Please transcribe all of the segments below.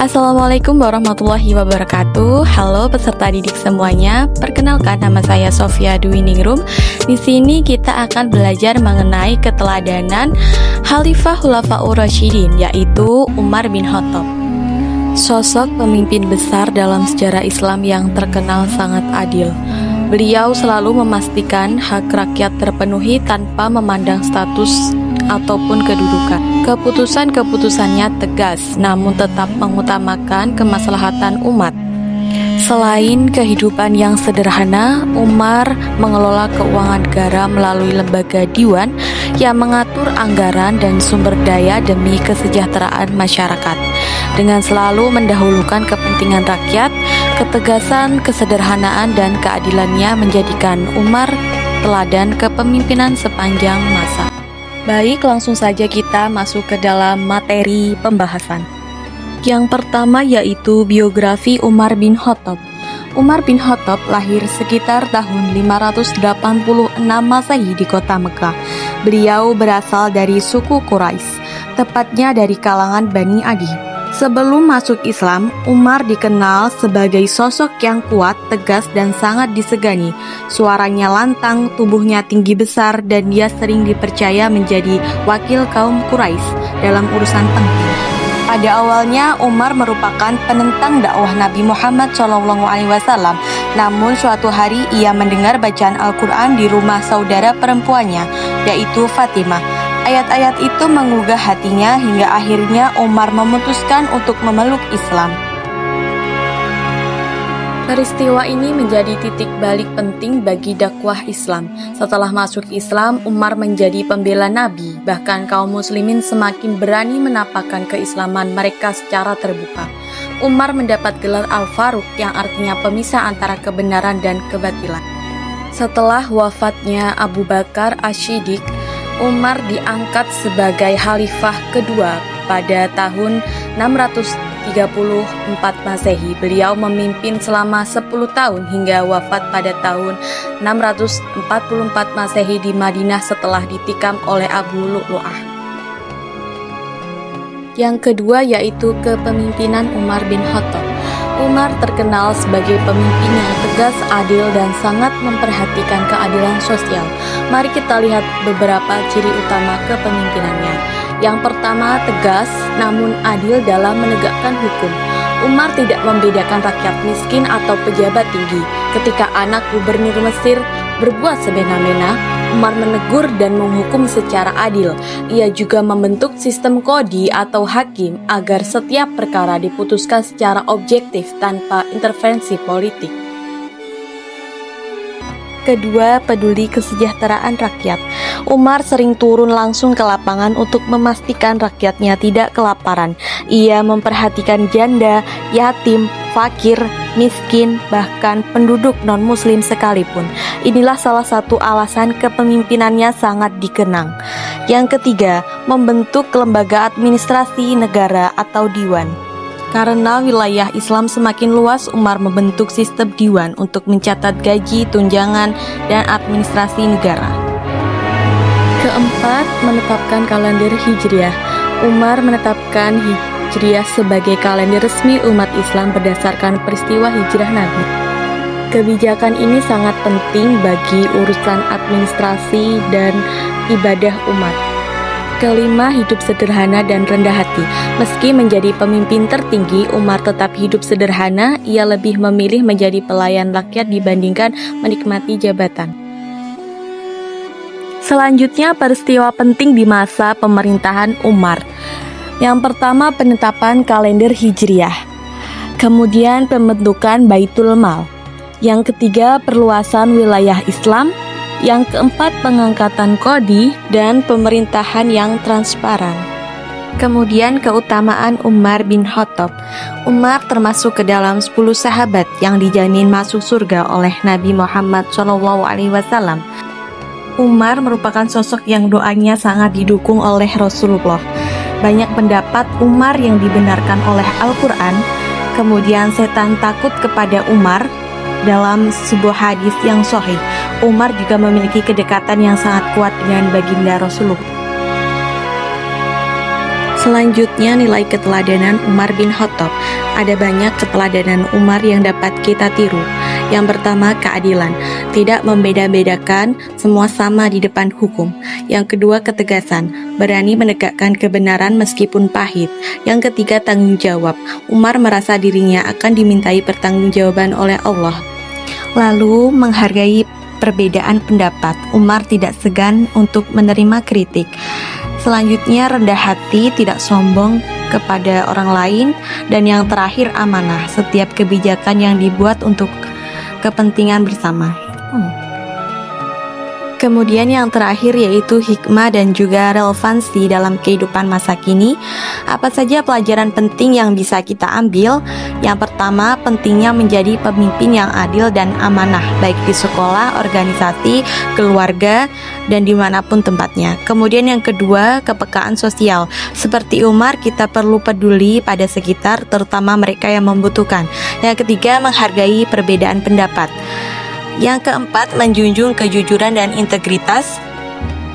Assalamualaikum warahmatullahi wabarakatuh. Halo peserta didik semuanya. Perkenalkan, nama saya Sofia Dwi Ningrum. Di sini kita akan belajar mengenai keteladanan Khalifah Khulafaur Rasyidin, yaitu Umar bin Khattab. Sosok pemimpin besar dalam sejarah Islam yang terkenal sangat adil. Beliau selalu memastikan hak rakyat terpenuhi tanpa memandang status ataupun kedudukan. Keputusan-keputusannya tegas, namun tetap mengutamakan kemaslahatan umat. Selain kehidupan yang sederhana, Umar mengelola keuangan negara melalui lembaga Diwan yang mengatur anggaran dan sumber daya demi kesejahteraan masyarakat. Dengan selalu mendahulukan kepentingan rakyat, ketegasan, kesederhanaan, dan keadilannya menjadikan Umar teladan kepemimpinan sepanjang masa. Baik, langsung saja kita masuk ke dalam materi pembahasan. Yang pertama yaitu biografi Umar bin Khattab. Umar bin Khattab lahir sekitar tahun 586 Masehi di kota Mekah. Beliau berasal dari suku Quraisy, tepatnya dari kalangan Bani Adi. Sebelum masuk Islam, Umar dikenal sebagai sosok yang kuat, tegas, dan sangat disegani. Suaranya lantang, tubuhnya tinggi besar, dan dia sering dipercaya menjadi wakil kaum Quraisy dalam urusan penting. Pada awalnya, Umar merupakan penentang dakwah Nabi Muhammad SAW. Namun suatu hari ia mendengar bacaan Al-Quran di rumah saudara perempuannya, yaitu Fatimah. Ayat-ayat itu menggugah hatinya hingga akhirnya Umar memutuskan untuk memeluk Islam. Peristiwa ini menjadi titik balik penting bagi dakwah Islam. Setelah masuk Islam, Umar menjadi pembela Nabi. Bahkan kaum muslimin semakin berani menampakkan keislaman mereka secara terbuka. Umar mendapat gelar Al-Faruq yang artinya pemisah antara kebenaran dan kebatilan. Setelah wafatnya Abu Bakar Asy-Syiddiq, Umar diangkat sebagai khalifah kedua pada tahun 634 Masehi. Beliau memimpin selama 10 tahun hingga wafat pada tahun 644 Masehi di Madinah setelah ditikam oleh Abu Lu'lu'ah. Yang kedua yaitu kepemimpinan Umar bin Khattab. Umar terkenal sebagai pemimpin yang tegas, adil, dan sangat memperhatikan keadilan sosial. Mari kita lihat beberapa ciri utama kepemimpinannya. Yang pertama, tegas namun adil dalam menegakkan hukum. Umar tidak membedakan rakyat miskin atau pejabat tinggi. Ketika anak gubernur Mesir berbuat semena-mena, Umar menegur dan menghukum secara adil. Ia juga membentuk sistem kodi atau hakim agar setiap perkara diputuskan secara objektif tanpa intervensi politik. Kedua, peduli kesejahteraan rakyat. Umar sering turun langsung ke lapangan untuk memastikan rakyatnya tidak kelaparan. Ia memperhatikan janda, yatim, fakir, miskin, bahkan penduduk non-muslim sekalipun. Inilah salah satu alasan kepemimpinannya sangat dikenang. Yang ketiga, membentuk lembaga administrasi negara atau Diwan. Karena wilayah Islam semakin luas, Umar membentuk sistem Diwan untuk mencatat gaji, tunjangan, dan administrasi negara. Keempat, menetapkan kalender Hijriah. Umar menetapkan Hijriah sebagai kalender resmi umat Islam berdasarkan peristiwa hijrah Nabi. Kebijakan ini sangat penting bagi urusan administrasi dan ibadah umat. Kelima, hidup sederhana dan rendah hati. Meski menjadi pemimpin tertinggi, Umar tetap hidup sederhana. Ia lebih memilih menjadi pelayan rakyat dibandingkan menikmati jabatan. Selanjutnya, peristiwa penting di masa pemerintahan Umar. Yang pertama, penetapan kalender Hijriah. Kemudian, pembentukan Baitul Mal. Yang ketiga, perluasan wilayah Islam. Yang keempat, pengangkatan kodi dan pemerintahan yang transparan. Kemudian keutamaan Umar bin Khattab. Umar termasuk ke dalam 10 sahabat yang dijamin masuk surga oleh Nabi Muhammad SAW. Umar merupakan sosok yang doanya sangat didukung oleh Rasulullah. Banyak pendapat Umar yang dibenarkan oleh Al-Quran. Kemudian setan takut kepada Umar. Dalam sebuah hadis yang sahih, Umar juga memiliki kedekatan yang sangat kuat dengan baginda Rasulullah. Selanjutnya, nilai keteladanan Umar bin Khattab. Ada banyak keteladanan Umar yang dapat kita tiru. Yang pertama, keadilan. Tidak membeda-bedakan, semua sama di depan hukum. Yang kedua, ketegasan. Berani menegakkan kebenaran meskipun pahit. Yang ketiga, tanggung jawab. Umar merasa dirinya akan dimintai pertanggungjawaban oleh Allah. Lalu, menghargai perbedaan pendapat. Umar tidak segan untuk menerima kritik. Selanjutnya, rendah hati, tidak sombong kepada orang lain. Dan yang terakhir, amanah. Setiap kebijakan yang dibuat untuk kepentingan bersama. Kemudian yang terakhir yaitu hikmah dan juga relevansi dalam kehidupan masa kini. Apa saja pelajaran penting yang bisa kita ambil? Yang pertama, pentingnya menjadi pemimpin yang adil dan amanah, baik di sekolah, organisasi, keluarga, dan dimanapun tempatnya. Kemudian yang kedua, kepekaan sosial. Seperti Umar, kita perlu peduli pada sekitar, terutama mereka yang membutuhkan. Yang ketiga, menghargai perbedaan pendapat. Yang keempat, menjunjung kejujuran dan integritas.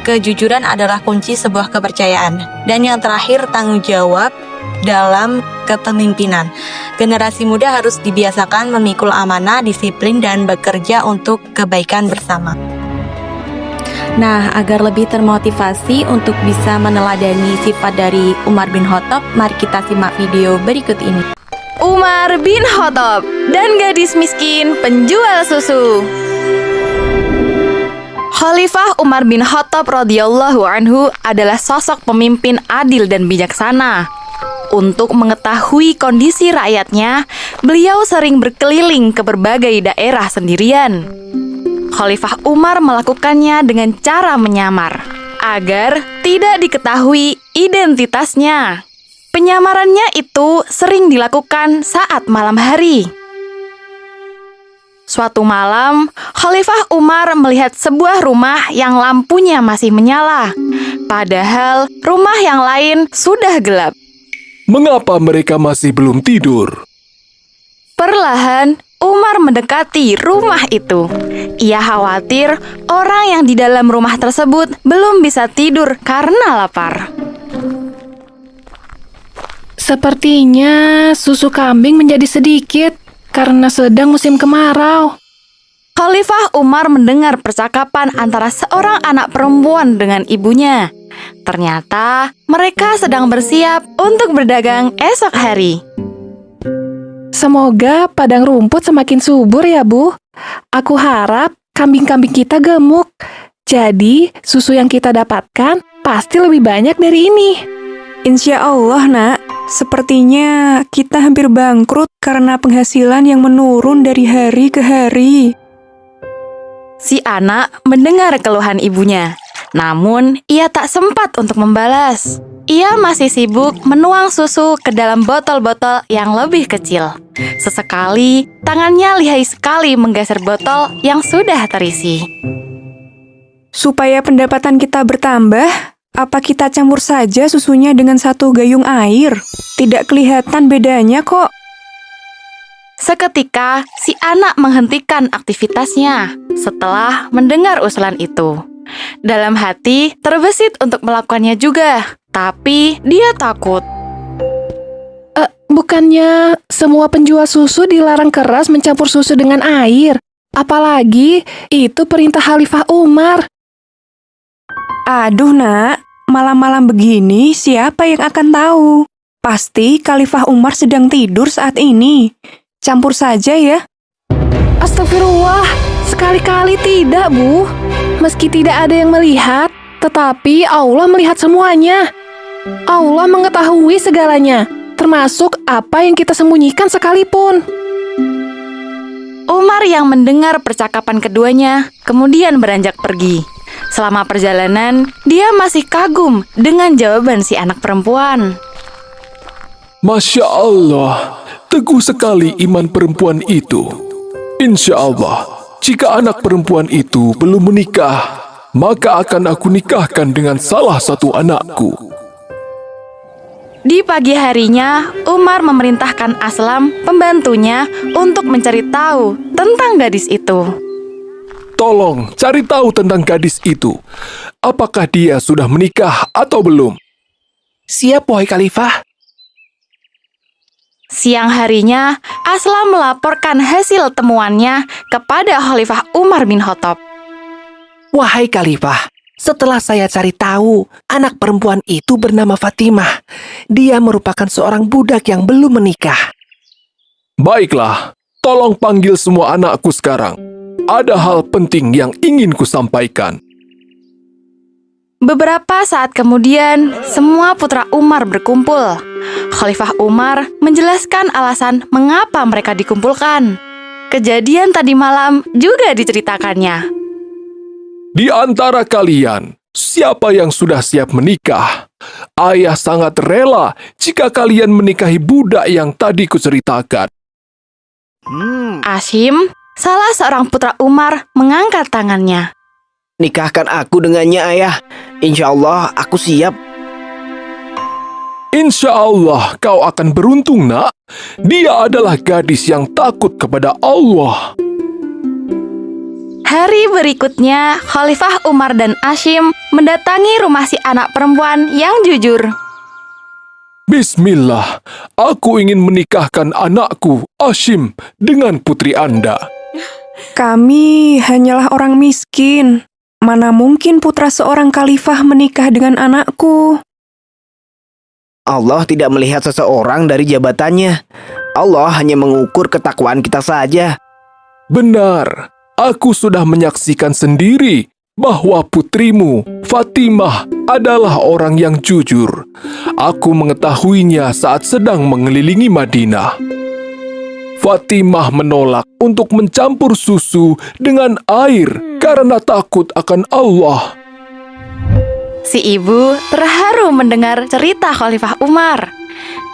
Kejujuran adalah kunci sebuah kepercayaan. Dan yang terakhir, tanggung jawab dalam kepemimpinan. Generasi muda harus dibiasakan memikul amanah, disiplin, dan bekerja untuk kebaikan bersama. Nah, agar lebih termotivasi untuk bisa meneladani sifat dari Umar bin Khattab, mari kita simak video berikut ini. Umar bin Khattab dan gadis miskin penjual susu. Khalifah Umar bin Khattab radhiyallahu anhu adalah sosok pemimpin adil dan bijaksana. Untuk mengetahui kondisi rakyatnya, beliau sering berkeliling ke berbagai daerah sendirian. Khalifah Umar melakukannya dengan cara menyamar agar tidak diketahui identitasnya. Penyamarannya itu sering dilakukan saat malam hari. Suatu malam, Khalifah Umar melihat sebuah rumah yang lampunya masih menyala, padahal rumah yang lain sudah gelap. Mengapa mereka masih belum tidur? Perlahan, Umar mendekati rumah itu. Ia khawatir orang yang di dalam rumah tersebut belum bisa tidur karena lapar. Sepertinya susu kambing menjadi sedikit karena sedang musim kemarau. Khalifah Umar mendengar percakapan antara seorang anak perempuan dengan ibunya. Ternyata mereka sedang bersiap untuk berdagang esok hari. Semoga padang rumput semakin subur ya, Bu. Aku harap kambing-kambing kita gemuk. Jadi susu yang kita dapatkan pasti lebih banyak dari ini. Insya Allah, Nak. Sepertinya kita hampir bangkrut karena penghasilan yang menurun dari hari ke hari. Si anak mendengar keluhan ibunya, namun ia tak sempat untuk membalas. Ia masih sibuk menuang susu ke dalam botol-botol yang lebih kecil. Sesekali, tangannya lihai sekali menggeser botol yang sudah terisi. Supaya pendapatan kita bertambah, apa kita campur saja susunya dengan satu gayung air? Tidak kelihatan bedanya kok. Seketika, si anak menghentikan aktivitasnya setelah mendengar usulan itu. Dalam hati, terbesit untuk melakukannya juga, tapi dia takut. Bukannya semua penjual susu dilarang keras mencampur susu dengan air? Apalagi itu perintah Khalifah Umar. Aduh, Nak. Malam-malam begini, siapa yang akan tahu? Pasti Khalifah Umar sedang tidur saat ini. Campur saja ya. Astagfirullah, sekali-kali tidak, Bu. Meski tidak ada yang melihat, tetapi Allah melihat semuanya. Allah mengetahui segalanya, termasuk apa yang kita sembunyikan sekalipun. Umar yang mendengar percakapan keduanya kemudian beranjak pergi. Selama perjalanan, dia masih kagum dengan jawaban si anak perempuan. Masya Allah, teguh sekali iman perempuan itu. Insya Allah, jika anak perempuan itu belum menikah, maka akan aku nikahkan dengan salah satu anakku. Di pagi harinya, Umar memerintahkan Aslam, pembantunya, untuk mencari tahu tentang gadis itu. Tolong cari tahu tentang gadis itu. Apakah dia sudah menikah atau belum? Siap, wahai Khalifah. Siang harinya, Aslam melaporkan hasil temuannya kepada Khalifah Umar bin Khattab. Wahai Khalifah, setelah saya cari tahu, anak perempuan itu bernama Fatimah. Dia merupakan seorang budak yang belum menikah. Baiklah, tolong panggil semua anakku sekarang. Ada hal penting yang ingin kusampaikan. Beberapa saat kemudian, semua putra Umar berkumpul. Khalifah Umar menjelaskan alasan mengapa mereka dikumpulkan. Kejadian tadi malam juga diceritakannya. Di antara kalian, siapa yang sudah siap menikah? Ayah sangat rela jika kalian menikahi budak yang tadi kuceritakan. Hashim, salah seorang putra Umar, mengangkat tangannya. Nikahkan aku dengannya, ayah. Insya Allah aku siap. Insya Allah kau akan beruntung, nak. Dia adalah gadis yang takut kepada Allah. Hari berikutnya, Khalifah Umar dan Hashim mendatangi rumah si anak perempuan yang jujur. Bismillah, aku ingin menikahkan anakku, Hashim, dengan putri Anda. Kami hanyalah orang miskin. Mana mungkin putra seorang khalifah menikah dengan anakku? Allah tidak melihat seseorang dari jabatannya. Allah hanya mengukur ketakwaan kita saja. Benar, aku sudah menyaksikan sendiri bahwa putrimu, Fatimah, adalah orang yang jujur. Aku mengetahuinya saat sedang mengelilingi Madinah. Fatimah menolak untuk mencampur susu dengan air karena takut akan Allah. Si ibu terharu mendengar cerita Khalifah Umar.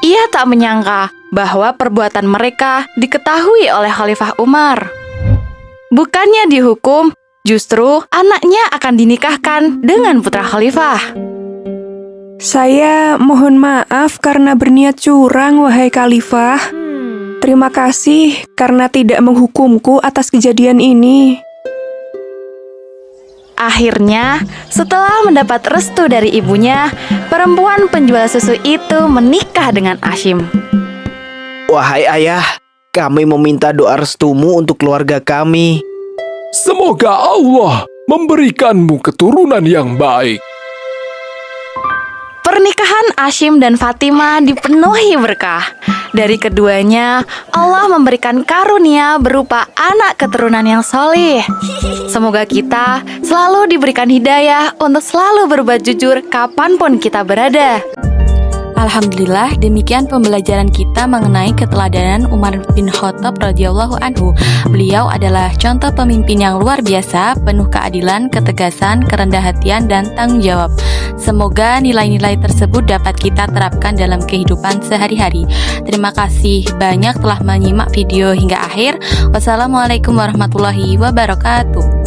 Ia tak menyangka bahwa perbuatan mereka diketahui oleh Khalifah Umar. Bukannya dihukum, justru anaknya akan dinikahkan dengan putra khalifah. Saya mohon maaf karena berniat curang, wahai khalifah. Terima kasih karena tidak menghukumku atas kejadian ini. Akhirnya, setelah mendapat restu dari ibunya, perempuan penjual susu itu menikah dengan Hashim. Wahai ayah, kami meminta doa restumu untuk keluarga kami. Semoga Allah memberikanmu keturunan yang baik. Pernikahan Hashim dan Fatimah dipenuhi berkah. Dari keduanya, Allah memberikan karunia berupa anak keturunan yang soleh. Semoga kita selalu diberikan hidayah untuk selalu berbuat jujur kapanpun kita berada. Alhamdulillah, demikian pembelajaran kita mengenai keteladanan Umar bin Khattab radhiyallahu anhu. Beliau adalah contoh pemimpin yang luar biasa, penuh keadilan, ketegasan, kerendahan hatian, dan tanggung jawab. Semoga nilai-nilai tersebut dapat kita terapkan dalam kehidupan sehari-hari. Terima kasih banyak telah menyimak video hingga akhir. Wassalamualaikum warahmatullahi wabarakatuh.